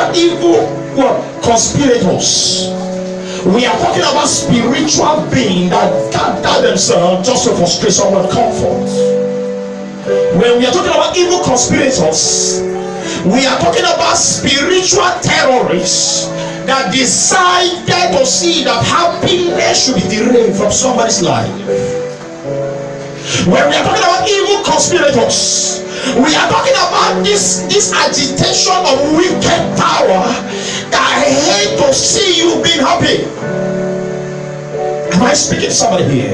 about evil conspirators, we are talking about spiritual beings that gather themselves just to frustrate someone's comfort. When we are talking about evil conspirators, we are talking about spiritual terrorists that decided to see that happiness should be derailed from somebody's life. When we are talking about evil conspirators, we are talking about this agitation of wicked power that hate to see you being happy. Am I speaking to somebody here?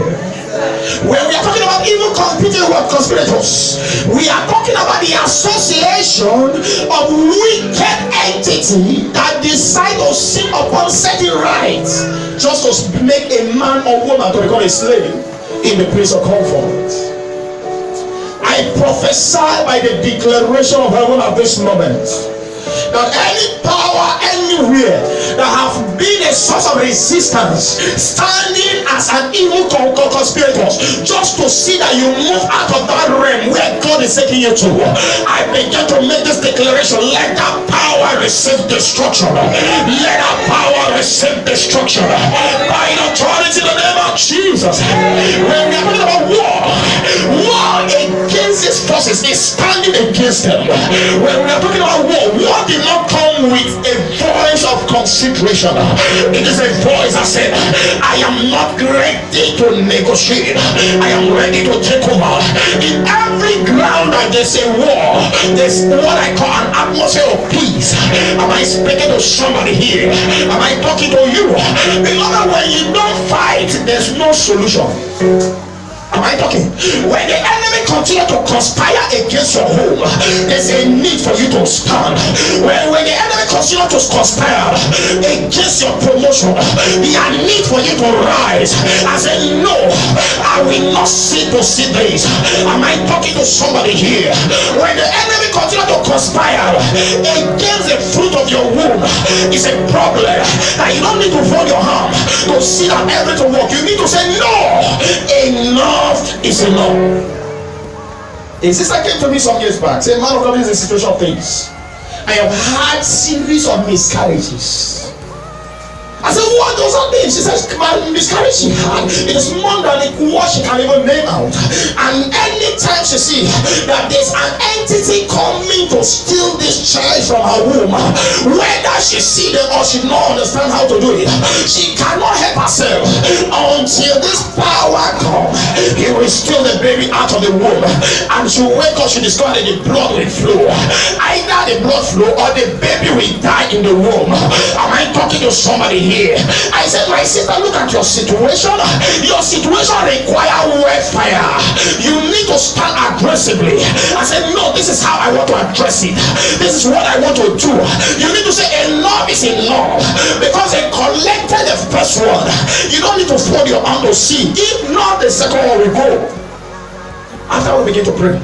When we are talking about evil conspirators, we are talking about the association of wicked entity that decide to sit upon certain rights just to make a man or woman to become a slave in the place of comfort. I prophesy by the declaration of heaven at this moment that any power anywhere that have been a source of resistance, standing as an evil conspirator just to see that you move out of that realm where God is taking you to, I begin to make this declaration: let that power receive destruction. Let that power receive destruction by the authority in the name of Jesus. When we are talking about war against these forces is standing against them. When we are talking about war did not come with a voice of consideration. It is a voice that said, I am not ready to negotiate. I am ready to take over. In every ground that there's a war, there's what I call an atmosphere of peace. Am I speaking to somebody here? Am I talking to you? Beloved, when you don't fight, there's no solution. Am I talking? When the enemy continue to conspire against your home, there's a need for you to stand. When the enemy continue to conspire against your promotion, there's a need for you to rise and say, no, I will not sit to see this. Am I talking to somebody here? When the enemy continue to conspire against the fruit of your womb, it's a problem that you don't need to fold your hand to see that everything work. You need to say, no, enough is enough. A sister came to me some years back, said, man of God, this is a situation of things. I have had series of miscarriages. I said, what does that mean? She says, my miscarriage she had, it is more than what she can even name out. And anytime she sees that there's an entity coming to steal this child from her womb, whether she see them or she don't understand how to do it, she cannot help herself until this power comes. He will steal the baby out of the womb, and she wake up, she discover that the blood will flow. Either the blood flow or the baby will die in the womb. Am I talking to somebody here? I said, my sister, look at your situation. Your situation requires warfare. You need to stand aggressively. I said, no, this is how I want to address it. This is what I want to do. You need to say enough is enough, because they collected the first one. You don't need to fold your hand to see. If not, the second one will go. After we begin to pray,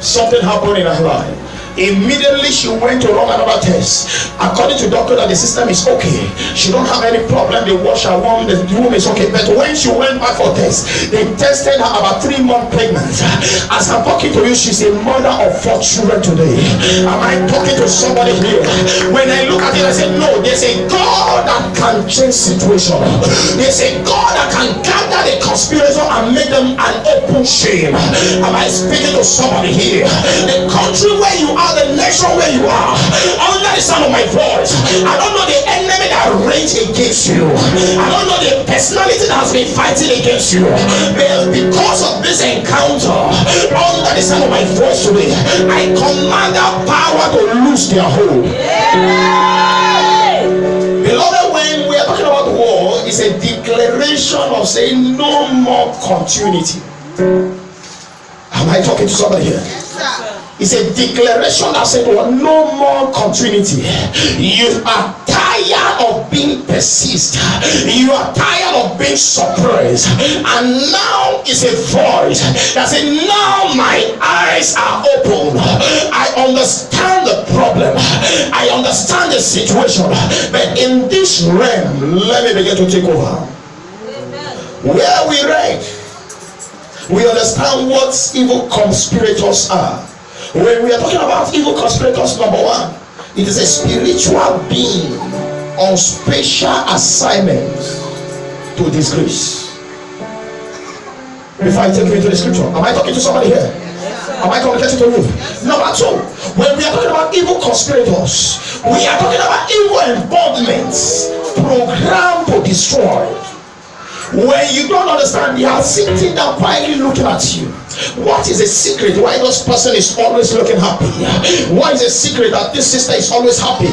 something happened in her life. Immediately she went to run another test. According to doctor, that the system is okay, she don't have any problem. They wash her womb, the womb is okay. But when she went back for test, they tested her about 3 months pregnant. As I'm talking to you, she's a mother of 4 children today. Am I talking to somebody here? When I look at it, I say, no, there's a God that can change situation. There's a God that can gather the conspirators and make them an open shame. Am I speaking to somebody here? The country where you are, the nation where you are, under the sound of my voice, I don't know the enemy that rage against you. I don't know the personality that has been fighting against you. But because of this encounter, under the sound of my voice today, I command that power to lose their hold. Beloved, when we are talking about war, it's a declaration of saying no more continuity. Am I talking to somebody here? Yes, sir. It's a declaration that said, well, no more continuity. You are tired of being persisted. You are tired of being suppressed. And now is a voice that says, now my eyes are open. I understand the problem. I understand the situation. But in this realm, let me begin to take over. Where we read, we understand what evil conspirators are. When we are talking about evil conspirators, number one, It is a spiritual being on special assignment to disgrace. Before I take you into the scripture, am I talking to somebody here? Am I communicating to you? Number two, when we are talking about evil conspirators, we are talking about evil embodiments programmed to destroy. When you don't understand, they are sitting down quietly looking at you. What is the secret why this person is always looking happy? What is the secret that this sister is always happy?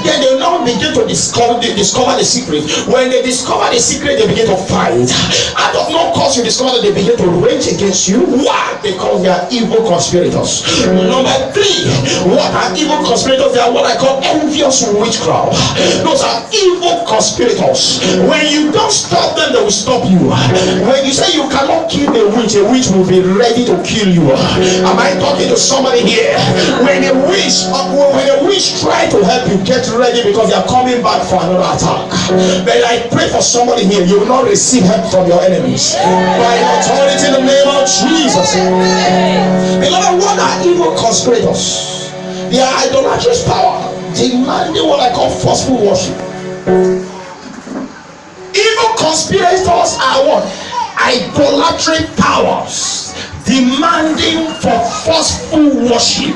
Then they now begin to discover the secret. When they discover the secret, they begin to fight. Out of no cause, you discover that they begin to rage against you. Why? Because they are evil conspirators. Number three, what are evil conspirators? They are what I call envious witchcraft. Those are evil conspirators. When you don't stop them, they will stop you. When you say you cannot kill a witch will be ready to kill you. Am I talking to somebody here? When a witch try to help you, get ready, because they are coming back for another attack. But I pray for somebody here, you will not receive help from your enemies. By authority in the name of Jesus. Beloved, what are evil conspirators? They are idolatrous power, demanding what I call forceful worship. Evil conspirators are what? Idolatry powers demanding for forceful worship.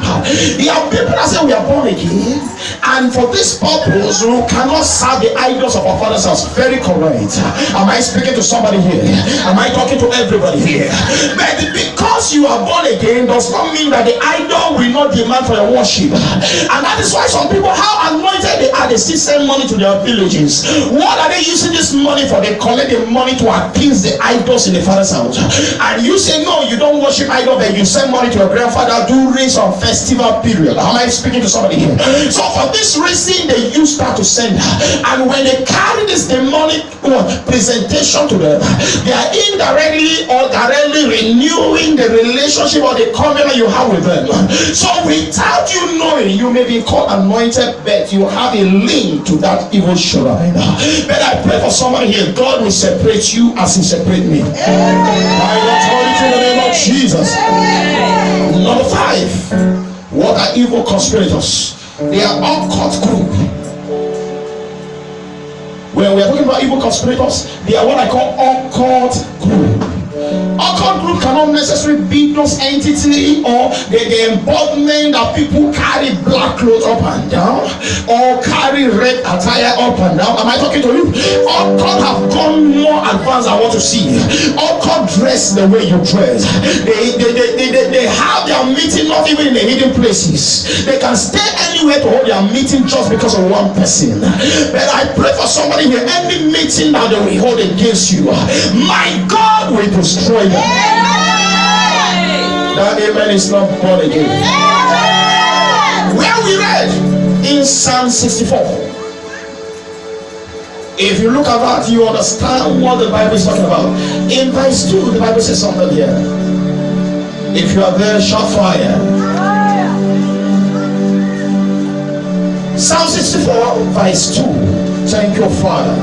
There are people that say we are born again, and for this purpose we cannot serve the idols of our father's house. Very correct. Am I speaking to somebody here? Am I talking to everybody here? But because you are born again does not mean that the idol will not demand for your worship. And that is why some people, how anointed they are, they still send money to their villages. What are they using this money for? They collect the money to appease the idols in the father's house. And you say no, you don't worship idol, but you send money to your grandfather during some festival period. Am I speaking to somebody here? So for this reason, they used that to send, and when they carry this demonic presentation to them, they are indirectly or directly renewing the relationship or the covenant you have with them. So without you knowing, you may be called anointed, but you have a link to that evil shrine. But I pray for somebody here, God will separate you as he separate me. By authority in the name of Jesus. Number five, what are evil conspirators? They are occult group. When we are talking about evil conspirators, they are what I call occult group. Occult group cannot necessarily be those entity or the embodiment that people carry black clothes up and down or carry red attire up and down. Am I talking to you? Occult have gone more advanced than what you see. Occult dress the way you dress. They have their meeting not even in the hidden places. They can stay anywhere to hold their meeting just because of one person. But I pray for somebody here, any meeting that they will hold against you, my God will destroy them. That amen is not born again. Where we read in Psalm 64. If you look at that, you understand what the Bible is talking about. In verse 2, the Bible says something here. If you are there, shout fire. Psalm 64, verse 2. Thank you, Father.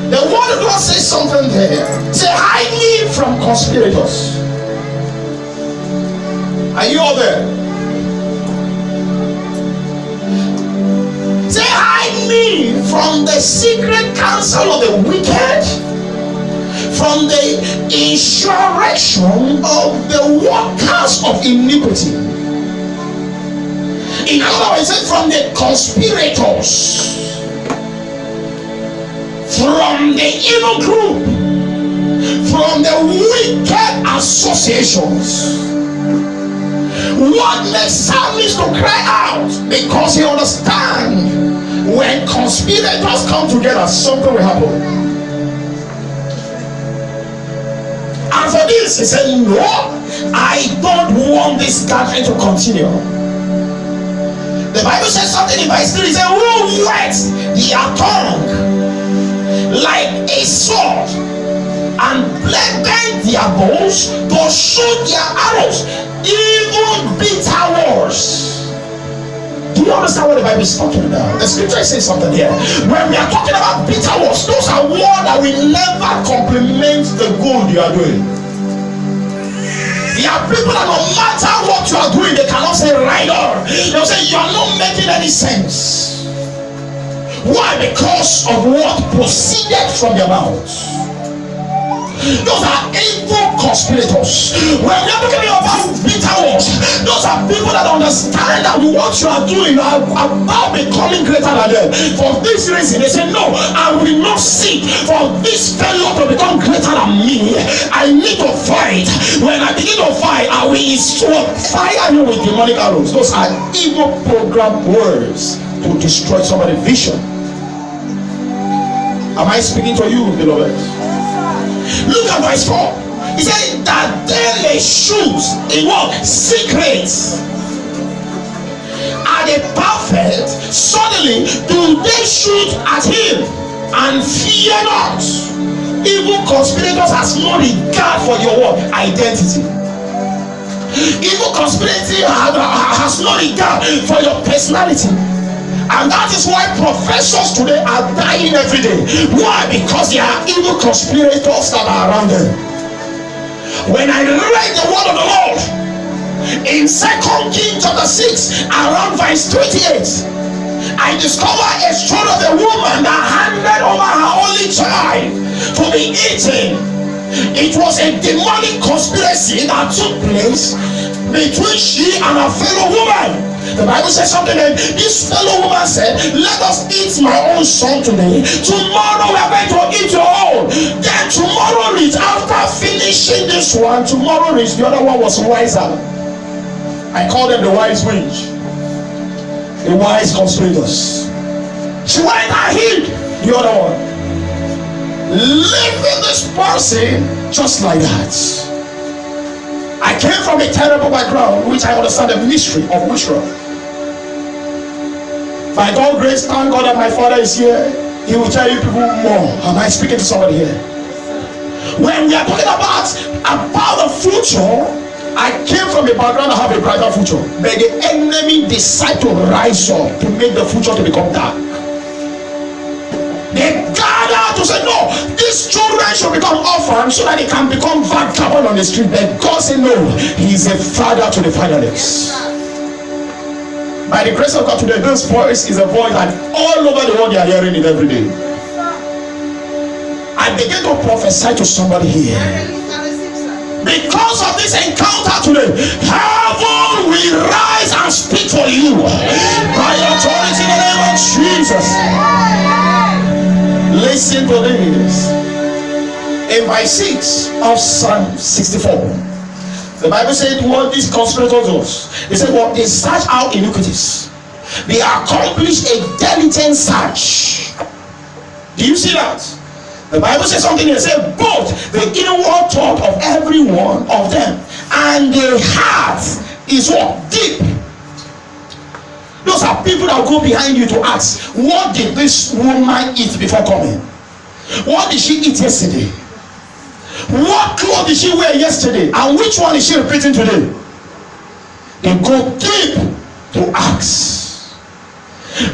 The word of God says something there. Say, hide me from conspirators. Are you all there? Say, hide me from the secret counsel of the wicked, from the insurrection of the workers of iniquity. In other words, from the conspirators, from the evil group, from the wicked associations. What makes psalmist to cry out? Because he understands when conspirators come together, something will happen. And for this, he said, no, I don't want this gathering to continue. The Bible says something in verse 3. It says, who wets their tongue like a sword and blended their bows to shoot their arrows, even bitter words. Do you understand what the Bible is talking about? The scripture says something here. When we are talking about bitter words, those are words that will never complement the good you are doing. There are people that no matter what you are doing, they cannot say right on. They'll say you are not making any sense. Why? Because of what proceeded from their mouths. Those are evil conspirators. When we are talking about bitter words, those are people that understand that what you are doing are about becoming greater than them. For this reason, they say, no, I will not seek for this fellow to become greater than me. I need to fight. When I begin to fight, I will fire you with demonic arrows. Those are evil programmed words to destroy somebody's vision. Am I speaking to you, beloved? Look at verse 4. He said that they may shoot in what? Secrets. Are they perfect? Suddenly do they shoot at him and fear not? Evil conspirators has no regard for your what? Identity. Evil conspirator has no regard for your personality. And that is why professors today are dying every day. Why? Because there are evil conspirators that are around them. When I read the word of the Lord in 2 Kings chapter 6 around verse 28, I discover a story of a woman that handed over her only child to be eaten. It was a demonic conspiracy that took place between she and her fellow woman. The Bible says something, and this fellow woman said, let us eat my own son today. Tomorrow we are going to eat your own. Then tomorrow reach, after finishing this one, tomorrow reach, the other one was wiser. I call them the wise witch, the wise conspirators. She went and hid the other one, leaving this person just like that. I came from a terrible background, which I understand the mystery of witchcraft. By God's grace, thank God that my father is here. He will tell you people more. Am I speaking to somebody here? When we are talking about the future, I came from a background that have a brighter future. But the enemy decide to rise up to make the future to become dark. They gather to say, no, these children should become orphans so that they can become vagabond on the street. But God said, no, he is a father to the fatherless. By the grace of God today, this voice is a voice that all over the world they are hearing it every day. I begin to prophesy to somebody here. Because of this encounter today, heaven will rise and speak for you. By authority in the name of Jesus. Listen to this. In verse 6 of Psalm 64, the Bible said what these conspirators do. They said what? They search out iniquities. They accomplish a diligent search. Do you see that? The Bible says something. They said both the inward thought of every one of them and their heart is what? Deep. Those are people that go behind you to ask, what did this woman eat before coming? What did she eat yesterday? What clothes did she wear yesterday? And which one is she repeating today? They go deep to ask.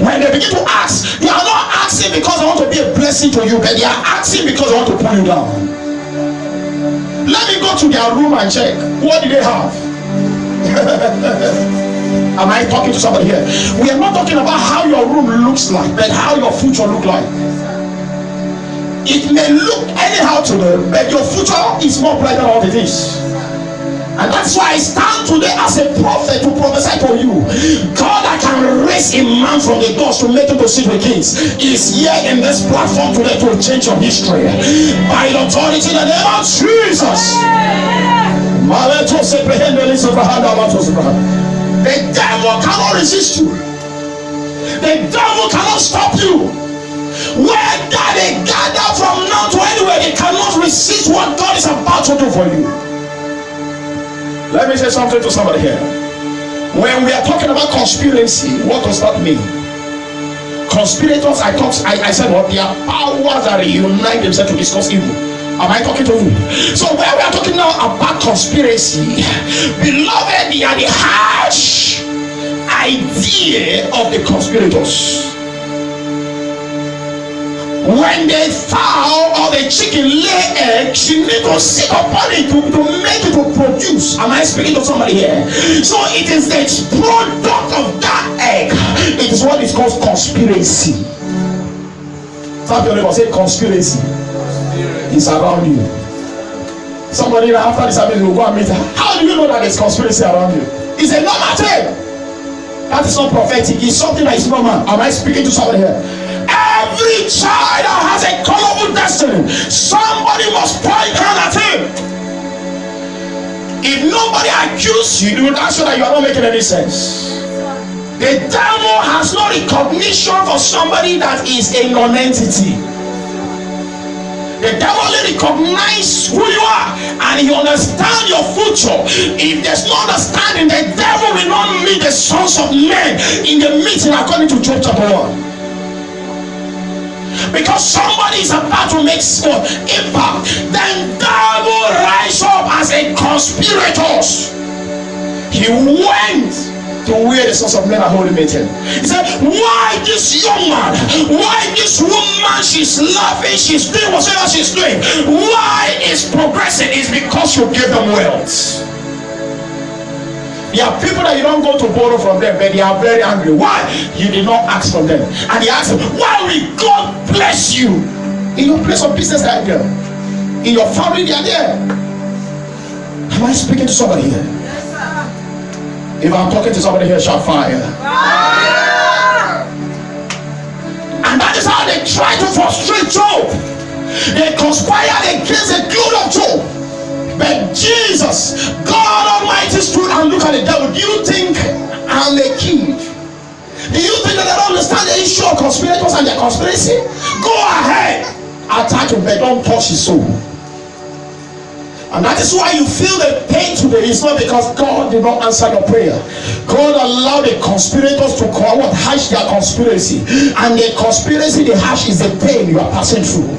When they begin to ask, they are not asking because they want to be a blessing to you, but they are asking because they want to pull you down. Let me go to their room and check. What do they have? Am I talking to somebody here? We are not talking about how your room looks like, but how your future looks like. It may look anyhow to them, but your future is more bright than all it is. And that's why I stand today as a prophet to prophesy to you. God that can raise a man from the dust to make him to sit with kings is here in this platform today to change your history. By the authority in the name of Jesus. The devil cannot resist you. The devil cannot stop you. Whether they gather from now to anywhere, they cannot resist what God is about to do for you. Let me say something to somebody here. When we are talking about conspiracy, what does that mean? Conspirators, I said what? They are powers that unite themselves to discuss evil. Am I talking to you? So when we are talking now about conspiracy, beloved, they are the harsh idea of the conspirators. When the fowl or the chicken lay eggs, you need to sit upon it to make it to produce. Am I speaking to somebody here? So it is the product of that egg. It is what is called conspiracy. Tap your neighbor, say conspiracy. It's around you. Somebody after the service will go and meet her. How do you know that there's conspiracy around you? It's a normal thing. That is not prophetic. It's something that is normal. Am I speaking to somebody here? Every child that has a colorful destiny, somebody must point hand at him. If nobody accuses you, you will answer that you are not making any sense. The devil has no recognition for somebody that is a non-entity. The devil only recognizes who you are and he understands your future. If there's no understanding, the devil will not meet the sons of men in the meeting according to Job chapter 1. Because somebody is about to make impact, then devil rise up as a conspirator. He went to where the sons of men are holding meeting. He said, why this young man, why this woman, she's laughing, she's doing whatever she's doing, why is progressing? It's because you give them wealth. There are people that you don't go to borrow from them, but they are very angry. Why? You did not ask from them. And they ask them, why will God bless you? In your place of business, they are there. In your family, they are there. Am I speaking to somebody here? Yes, sir. If I'm talking to somebody here, shout fire. Fire! And that is how they try to frustrate Job. They conspired against the good of Job. But Jesus, God Almighty, stood and looked at the devil. Do you think I'm a king? Do you think that I don't understand the issue of conspirators and their conspiracy? Go ahead, attack him, but don't touch his soul. And that is why you feel the pain today. It's not because God did not answer your prayer. God allowed the conspirators to hash their conspiracy. And the conspiracy they hash is the pain you are passing through.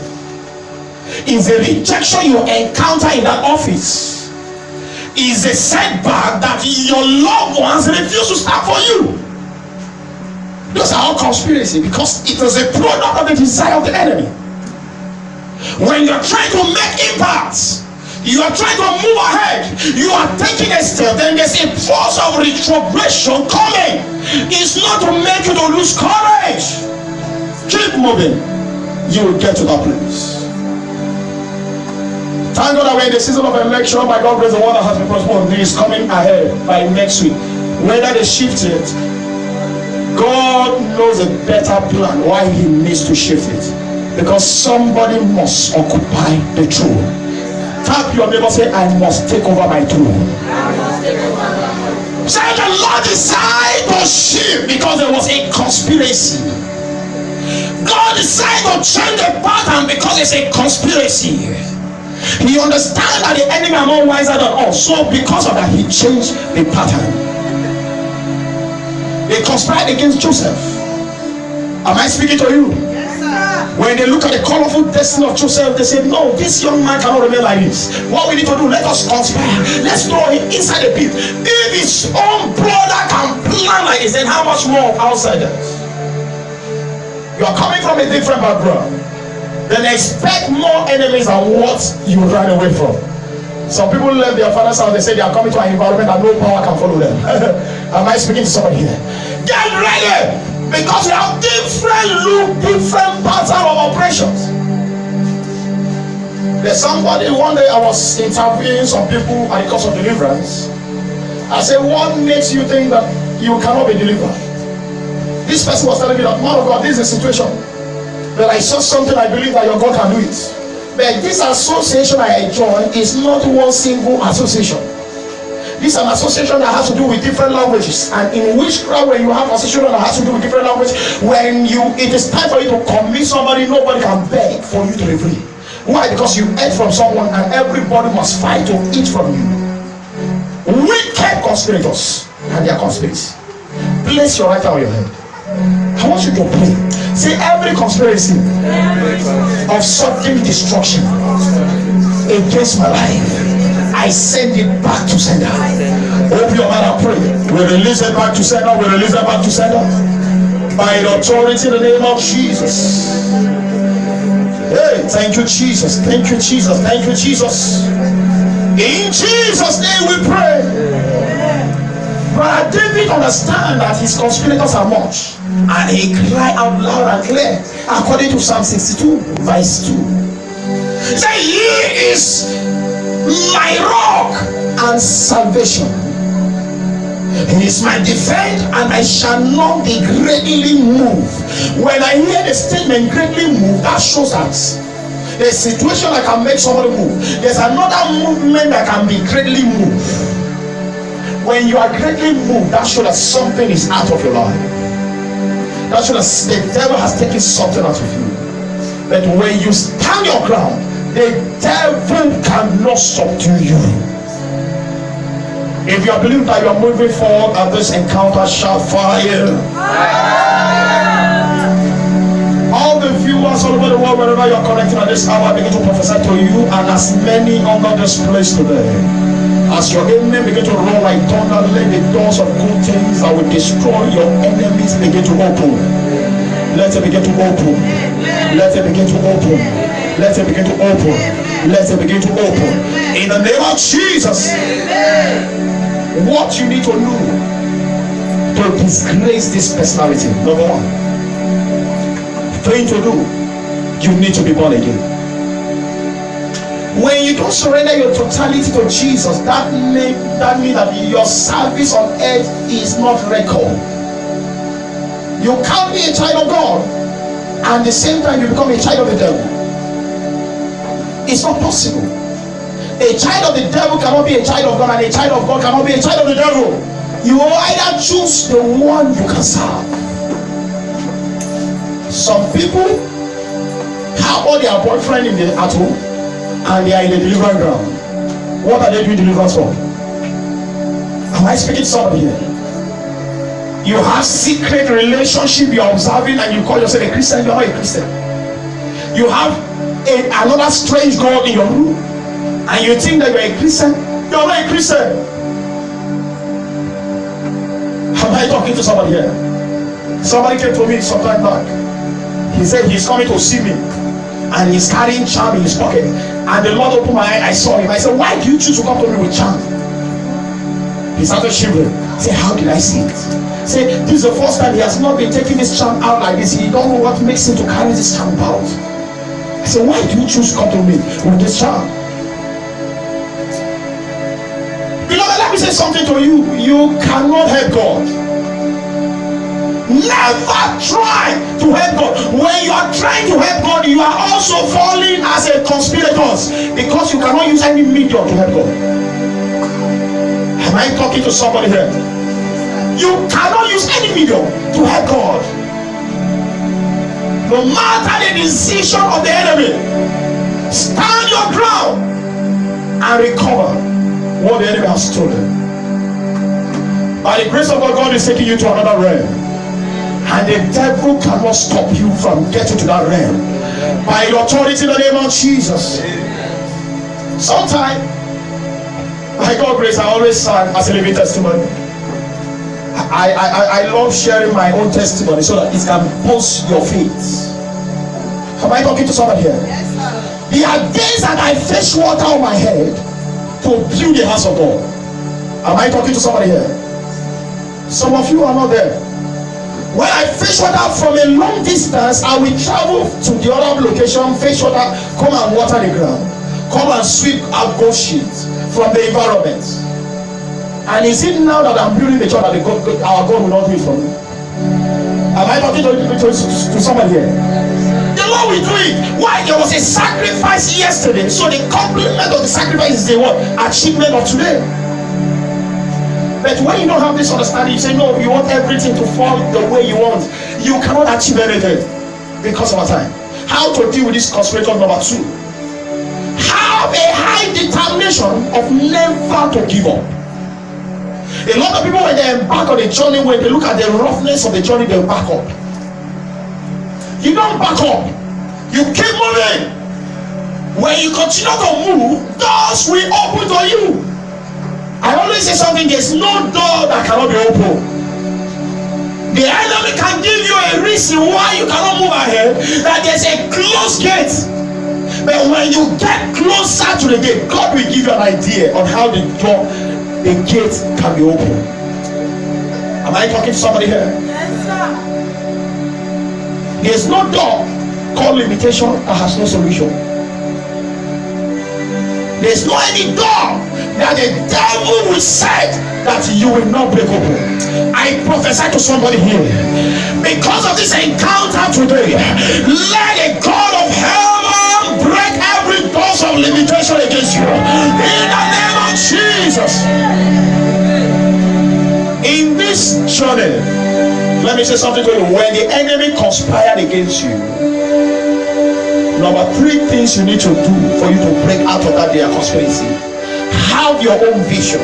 Is the rejection you encounter in that office. Is a setback that your loved ones refuse to stand for you. Those are all conspiracy, because it is a product of the desire of the enemy. When you're trying to make impact, you are trying to move ahead, you are taking a step, then there's a force of retrogression coming. It's not to make you to lose courage. Keep moving, you will get to that place. Thank God that we're in the season of election. By God grace, the one that has been postponed is coming ahead by next week. Whether they shift it, God knows a better plan why he needs to shift it. Because somebody must occupy the throne. Tap your neighbor, say, I must take over my throne. Say, the Lord decided to shift because there was a conspiracy. God decided to change the pattern because it's a conspiracy. He understands that the enemy are more wiser than us. So because of that, he changed the pattern. They conspired against Joseph. Am I speaking to you? Yes, sir. When they look at the colorful destiny of Joseph, they say, no, this young man cannot remain like this. What we need to do, let us conspire. Let's throw him inside the pit. If his own brother can plan like this, then how much more of outsiders? You are coming from a different background. Then expect more enemies than what you ran away from. Some people left their father's house. They say they are coming to an environment that no power can follow them. Am I speaking to somebody here? Get ready, because we have different look, different pattern of operations. There's somebody, one day I was interviewing some people at the course of deliverance. I said, what makes you think that you cannot be delivered? This person was telling me that, man of God, this is a situation. But I saw something, I believe that your God can do it. But this association I join is not one single association. This is an association that has to do with different languages. And in witchcraft, when you have an association that has to do with different languages, when it is time for you to commit somebody, nobody can beg for you to be free. Why? Because you ate from someone and everybody must fight to eat from you. Wicked conspirators and their conspiracy. Place your right hand on your head. I want you to pray. Say, every conspiracy of sudden destruction against my life, I send it back to sender. Open your mouth and pray. We release it back to sender. We release it back to sender. By the authority in the name of Jesus. Hey, thank you, Jesus. Thank you, Jesus. Thank you, Jesus. In Jesus' name we pray. But David understand that his conspirators are much, and he cried out loud and clear, according to Psalm 62, verse 2. Say, He is my rock and salvation. He is my defense, and I shall not be greatly moved. When I hear the statement greatly moved, that shows that the situation that can make somebody move. There's another movement that can be greatly moved. When you are greatly moved, that shows that something is out of your life. That shows that the devil has taken something out of you. But when you stand your ground, the devil cannot subdue you. If you believe that you are moving forward and this encounter shall fire. All the viewers all over the world, wherever you are connected at this hour, begin to prophesy to you and as many under this place today. As your amen begin to roll like thunder, let the doors of good things that will destroy your enemies begin to open. Let it begin to open. Let it begin to open. Let it begin to open. Let it begin to open. In the name of Jesus. What you need to know to disgrace this personality. Number one thing to do, you need to be born again. When you don't surrender your totality to Jesus, that means that your service on earth is not record. You can't be a child of God and at the same time you become a child of the devil. It's not possible. A child of the devil cannot be a child of God, and a child of God cannot be a child of the devil. You will either choose the one you can serve. Some people have all their boyfriend at home and they are in the deliverance ground. What are they doing deliverance for? Am I speaking to somebody here? You have secret relationship you are observing and you call yourself a Christian. You are not a Christian. You have another strange God in your room and you think that you are a Christian. You are not a Christian. Am I talking to somebody here? Somebody came to me some time back. He said he's coming to see me and he's carrying charm in his pocket, and the Lord opened my eye. I saw him. I said, why do you choose to come to me with charm? He started shivering. I said, how did I see it? Say, this is the first time he has not been taking this charm out like this. He don't know what makes him to carry this charm out. I said, why do you choose to come to me with this charm? Beloved, let me say something to you. You cannot help God. Never try to help God. When you are trying to help God, you are also falling as a conspirator, because you cannot use any medium to help God. Am I talking to somebody here? You cannot use any medium to help God. No matter the decision of the enemy, stand your ground and recover what the enemy has stolen. By the grace of God, God is taking you to another realm. And the devil cannot stop you from getting to that realm. By the authority in the name of Jesus. Sometimes, by God's grace, I always sang as a living testimony. I love sharing my own testimony so that it can boost your faith. Am I talking to somebody here? Yes, sir. There are days that I fetch water on my head to build the house of God. Am I talking to somebody here? Some of you are not there. When I fetch water from a long distance, I will travel to the other location, fetch water, come and water the ground, come and sweep up bullshit from the environment. And is it now that I'm building the church that our God will not do it for me? Am I talking to somebody here? The Lord will do it. Why? There was a sacrifice yesterday, so the complement of the sacrifice is the what? Achievement of today. But when you don't have this understanding, you say, no, you want everything to fall the way you want. You cannot achieve anything because of our time. How to deal with this conspirator number 2? Have a high determination of never to give up. A lot of people, when they embark on a journey, when they look at the roughness of the journey, they back up. You don't back up. You keep moving. When you continue to move, doors will open to you. I always say something, there's no door that cannot be opened. The enemy can give you a reason why you cannot move ahead, that there's a closed gate. But when you get closer to the gate, God will give you an idea on how the gate can be opened. Am I talking to somebody here? Yes, sir. There's no door called limitation that has no solution. There's no any door that the devil will set that you will not break open. I prophesy to somebody here, because of this encounter today, let the God of heaven break every door of limitation against you in the name of Jesus. In this journey, let me say something to you. When the enemy conspired against you, number 3 things you need to do for you to break out of that their conspiracy: have your own vision.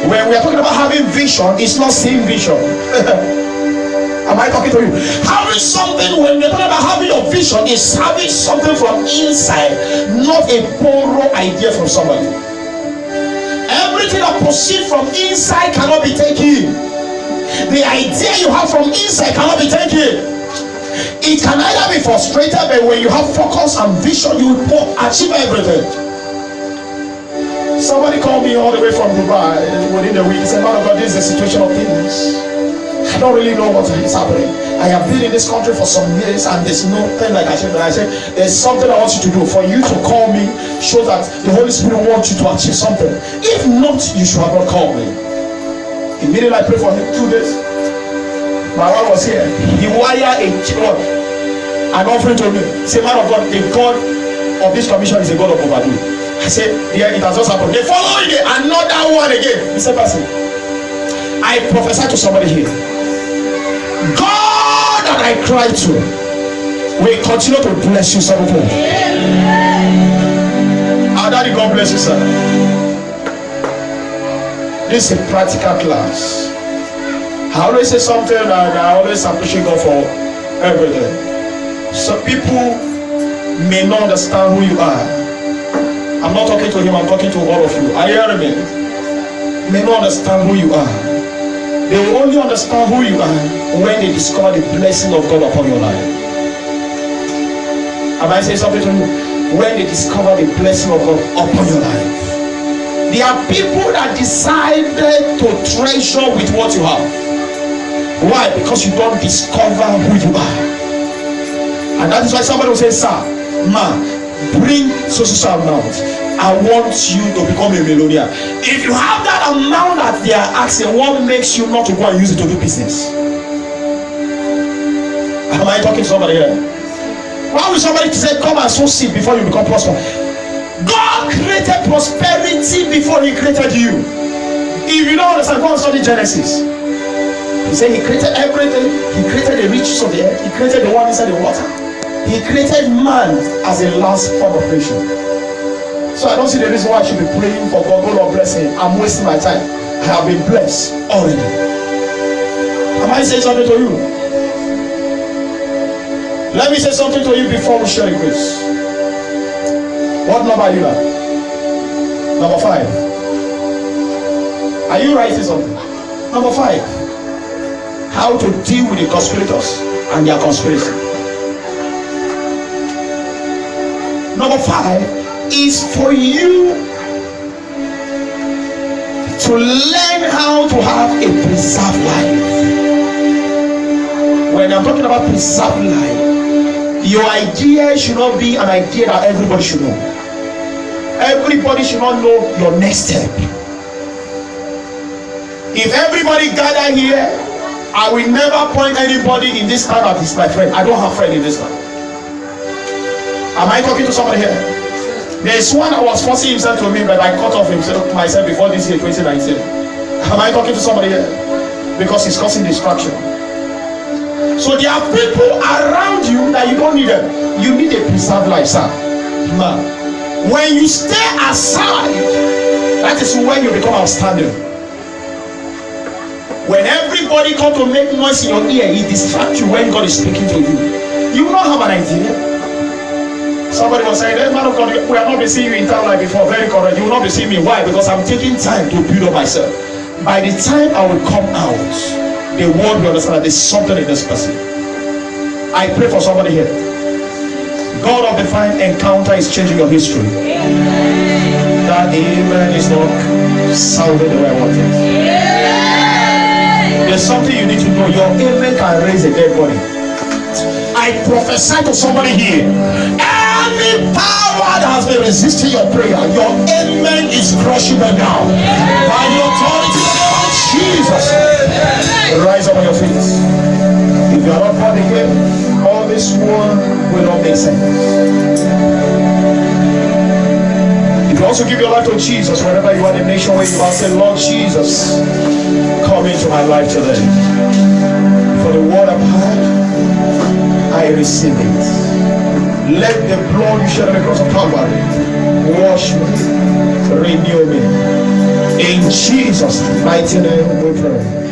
When we are talking about having vision, it's not seeing vision. Am I talking to you? Having something, when we're talking about having your vision, is having something from inside, not a borrowed idea from somebody. Everything that proceeds from inside cannot be taken. The idea you have from inside cannot be taken. It can either be frustrated, but when you have focus and vision, you will achieve everything. Somebody called me all the way from Dubai within a week. He said, "Man of God, this is the situation of things. I don't really know what is happening. I have been in this country for some years and there's nothing like I said." But I said, "There's something I want you to do. For you to call me shows that the Holy Spirit wants you to achieve something. If not, you should have not called me." Immediately I prayed for him. 2 days. My wife was here. He wired an offering to me. He said, "Man of God, the God of this commission is a God of overdue." I said, "Yeah, it has just happened." The following day, another one again. He said, "Pastor, I prophesy to somebody here. God that I cry to will continue to bless you, some of you." Our daddy, God bless you, sir. This is a practical class. I always say something and I always appreciate God for everything. So people may not understand who you are. I'm not talking to him, I'm talking to all of you. Are you hearing me? May not understand who you are. They will only understand who you are when they discover the blessing of God upon your life. Am I saying something to you? When they discover the blessing of God upon your life. There are people that decided to treasure with what you have. Why? Because you don't discover who you are. And that is why somebody will say, "Sir, ma, bring so amount. I want you to become a millionaire." If you have that amount that they are asking, what makes you not to go and use it to do business? Am I talking to somebody here? Why would somebody say, "Come and sow seed before you become prosperous"? God created prosperity before he created you. If you don't understand, go and study Genesis. He said he created everything. He created the riches of the earth. He created the one inside the water. He created man as a last form of creation. So I don't see the reason why I should be praying for God. "Oh Lord, bless him. I'm wasting my time. I have been blessed already." Am I saying something to you? Let me say something to you before we share the grace. What number are you at? Number 5. Are you writing something? Number 5. How to deal with the conspirators and their conspiracy. Number 5 is for you to learn how to have a preserved life. When I'm talking about preserved life, your idea should not be an idea that everybody should know. Everybody should not know your next step. If everybody gather here, I will never point anybody in this time as my friend. I don't have friend in this time. Am I talking to somebody here? There's one that was forcing himself to me, but I cut off myself before this year 2019. Am I talking to somebody here? Because it's causing distraction. So there are people around you that you don't need them. You need a preserved life, sir. Man, when you stay aside, that is when you become outstanding. When everybody come to make noise in your ear, it distracts you when God is speaking to you. You will not have an idea. Somebody was saying, "Hey, man of God, we have not been seeing you in town like before." Very correct. You will not be seeing me. Why? Because I'm taking time to build up myself. By the time I will come out, the world will understand that there's something in this person. I pray for somebody here. God of divine encounter is changing your history. That amen is not sounding the way I want it. There's something you need to know. Your amen can raise a dead body. I prophesy to somebody here. Any power that has been resisting your prayer, your amen is crushing them down. By the authority of Jesus. Rise up on your feet. If you are not born again, all this one will not make sense. If you also give your life to Jesus, wherever you are in the nation where you are, say, Lord Jesus, come into my life today. For the word of God, I receive it. Let the blood you shed on the cross of Calvary wash me, renew me. In Jesus' mighty name we pray.